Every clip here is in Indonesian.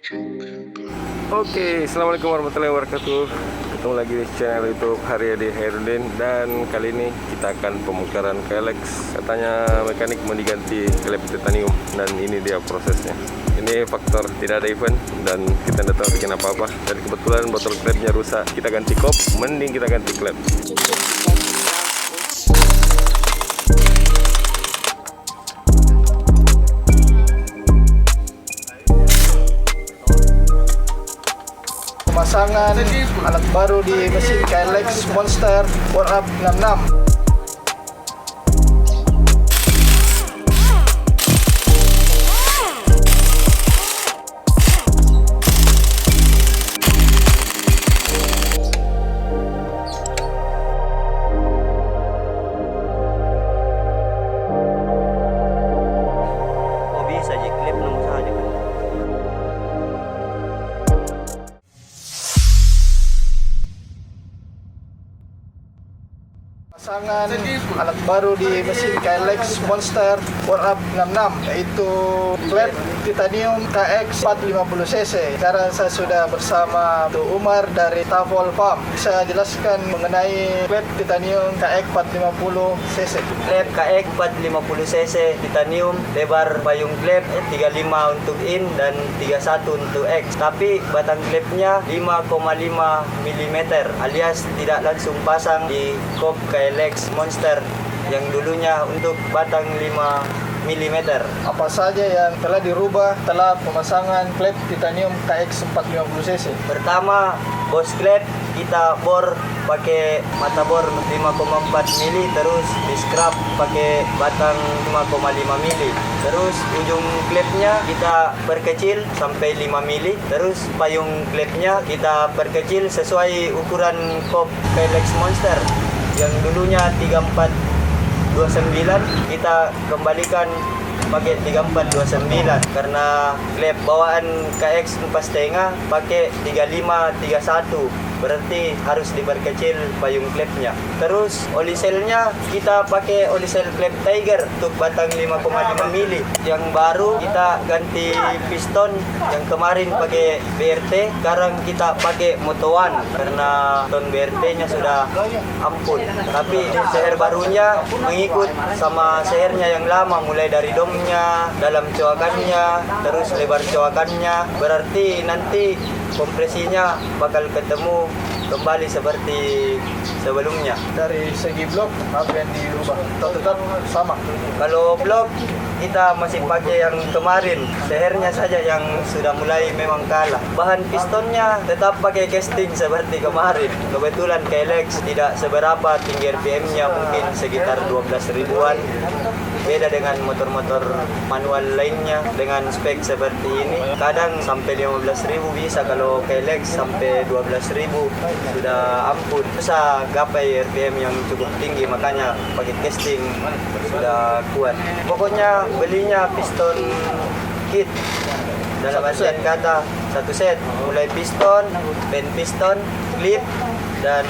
Oke, assalamualaikum warahmatullahi wabarakatuh. Ketemu lagi di channel YouTube Haryadi Hairudin, dan kali ini kita akan pembongkaran KLX. Katanya mekanik mau diganti klep titanium, dan ini dia prosesnya. Ini faktor tidak ada event dan kita tidak tahu bikin apa-apa. Dan kebetulan botol klepnya rusak, kita ganti kop, mending kita ganti klep. Pemasangan alat baru di mesin KLX Monster Power Up 66. Oh bisa aja klip nomor saja kan. Pasangan alat baru di mesin KLX Monster Power Up 66, yaitu klep titanium KX 450cc. Sekarang saya sudah bersama Umar dari Tavol Farm. Saya jelaskan mengenai klep titanium KX 450cc. Klep KX 450cc titanium, lebar payung klep 35 untuk in dan 31 untuk X. Tapi batang klepnya 5,5 mm alias tidak langsung pasang di kop KLX Monster yang dulunya untuk batang 5 mm. Apa saja yang telah dirubah setelah pemasangan klep titanium KX 450cc? Pertama, bos klep kita bor pakai mata bor 5,4 mili, terus di scrap pakai batang 5,5 mili. Terus ujung klepnya kita perkecil sampai 5 mili. Terus payung klepnya kita perkecil sesuai ukuran kop KLX Monster yang dulunya 3429, kita kembalikan pakai 3429 karena klep bawaan KX 4,5 pakai 3531, berarti harus diperkecil payung klepnya. Terus oli selnya kita pakai oli sel klep Tiger untuk batang 5,5 mili. Yang baru kita ganti piston, yang kemarin pakai BRT, sekarang kita pakai Moto1 karena ton BRT-nya sudah ampun. Tapi seher barunya mengikut sama sehernya yang lama, mulai dari domnya, dalam coakannya, terus lebar coakannya. Berarti nanti kompresinya bakal ketemu kembali seperti sebelumnya. Dari segi blok, apa yang dirubah? Atau tetap sama? Kalau blok kita masih pakai yang kemarin, sehernya saja yang sudah mulai memang kalah. Bahan pistonnya tetap pakai casting seperti kemarin. Kebetulan KLX tidak seberapa tinggi RPM-nya, mungkin sekitar 12 ribuan. Beda dengan motor-motor manual lainnya dengan spek seperti ini. Kadang sampai 15.000 bisa, kalau KLX sampai 12.000 sudah ampun. Susah gapai RPM yang cukup tinggi, makanya pakai casting sudah kuat. Pokoknya belinya piston kit, dalam artian kata satu set, mulai piston, band piston, clip, dan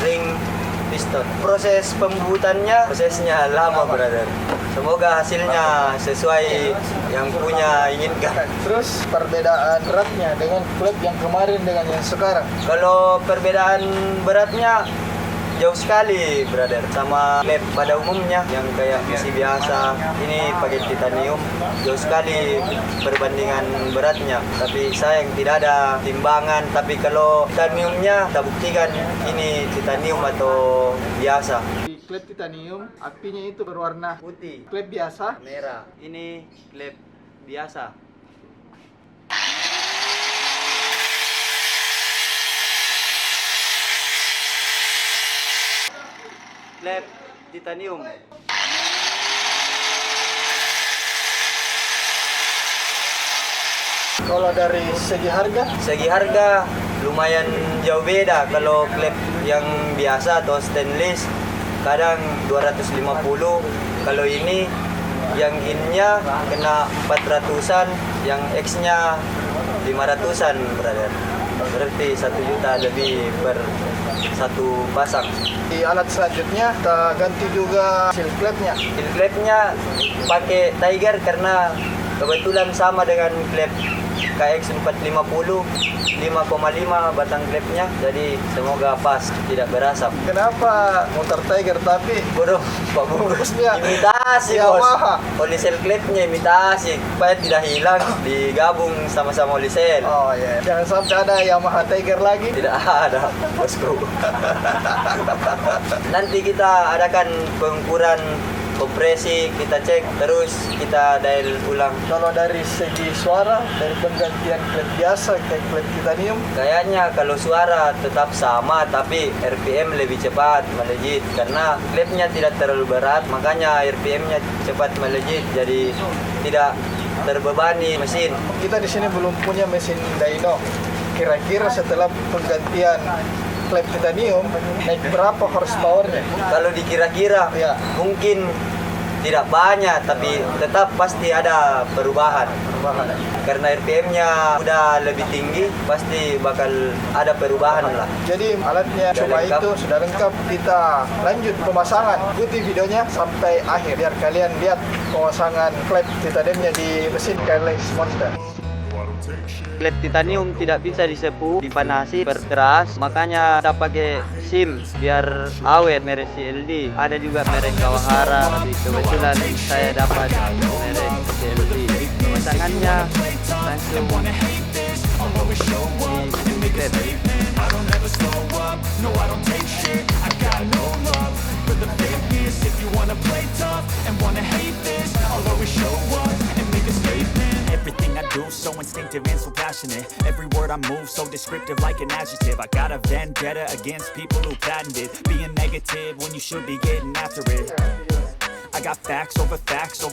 ring piston. Proses pembuatannya prosesnya lama, brother. Semoga hasilnya sesuai yang punya inginkan. Terus perbedaan beratnya dengan klep yang kemarin dengan yang sekarang? Kalau perbedaan beratnya jauh sekali, brother, sama klep pada umumnya yang kayak misi biasa. Ini pakai titanium, jauh sekali perbandingan beratnya. Tapi sayang tidak ada timbangan. Tapi kalau titaniumnya kita buktikan ini titanium atau biasa. Di klep titanium, apinya itu berwarna Putih, klep biasa. merah. Ini klep biasa. Klep titanium. Kalau dari segi harga, Segi harga lumayan jauh beda. Kalau klep yang biasa atau stainless kadang 250. Kalau ini yang innya kena 400-an, yang X-nya 500-an, brother. Berarti 1 juta lebih per satu pasang. di alat selanjutnya kita ganti juga seal clamp-nya. Seal clamp-nya pakai Tiger karena Kebetulan sama dengan klep KX 450, 5,5 batang klepnya, jadi semoga pas, tidak berasap. Kenapa motor Tiger tapi Bodoh, Pak Bungkus Bungkusnya imitasi bos. Yamaha. Olisel klepnya imitasi, supaya tidak hilang, digabung sama-sama olisel. oh ya, jangan sampai ada Yamaha Tiger lagi. Tidak ada, bosku. Nanti kita adakan pengukuran kompresi, kita cek, terus kita dial ulang. Kalau dari segi suara, dari penggantian klep biasa ke klep titanium, Kayaknya kalau suara tetap sama, tapi RPM lebih cepat melejit. Karena klepnya tidak terlalu berat, makanya RPM-nya cepat melejit, jadi tidak terbebani mesin. kita di sini belum punya mesin dyno. Kira-kira setelah penggantian klep titanium naik berapa horsepower-nya? Kalau dikira-kira Ya. mungkin tidak banyak, tapi tetap pasti ada perubahan. Karena RPM-nya udah lebih tinggi, pasti bakal ada perubahan lah. Jadi alatnya Sudah cuma lengkap. itu sudah lengkap. Kita lanjut pemasangan. Ikuti videonya sampai akhir biar kalian lihat pemasangan klep titaniumnya di mesin KLX Monster. Klep titanium tidak bisa disepuh, dipanasi, berkeras, makanya kita pakai SIM biar awet, merek CLD. Ada juga merek Kawahara, tapi kebetulan saya dapat merek CLD. Pemasangannya langsung di klep. Everything I do so instinctive and so passionate. Every word I move so descriptive like an adjective. I got a vendetta against people who patented being negative when you should be getting after it. I got facts over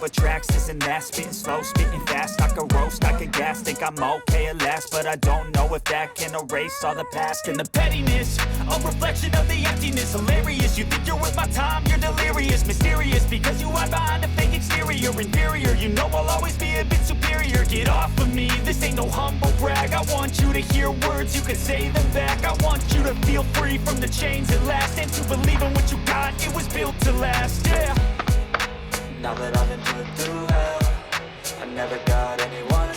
tracks, this and that. Spitting slow, spitting fast. I could roast, I could gas. Think I'm okay at last, but I don't know if that can erase all the past. And the pettiness, a reflection of the emptiness. Hilarious, you think you're worth my time, you're delirious. Mysterious, because you hide behind a fake exterior. Inferior, you know I'll always be a bit superior. Get off of me, this ain't no humble brag. I want you to hear words, you can say them back. I want you to feel free from the chains at last, and to believe in what you got, it was built to last, yeah. Now that I've been put through hell, I never got anyone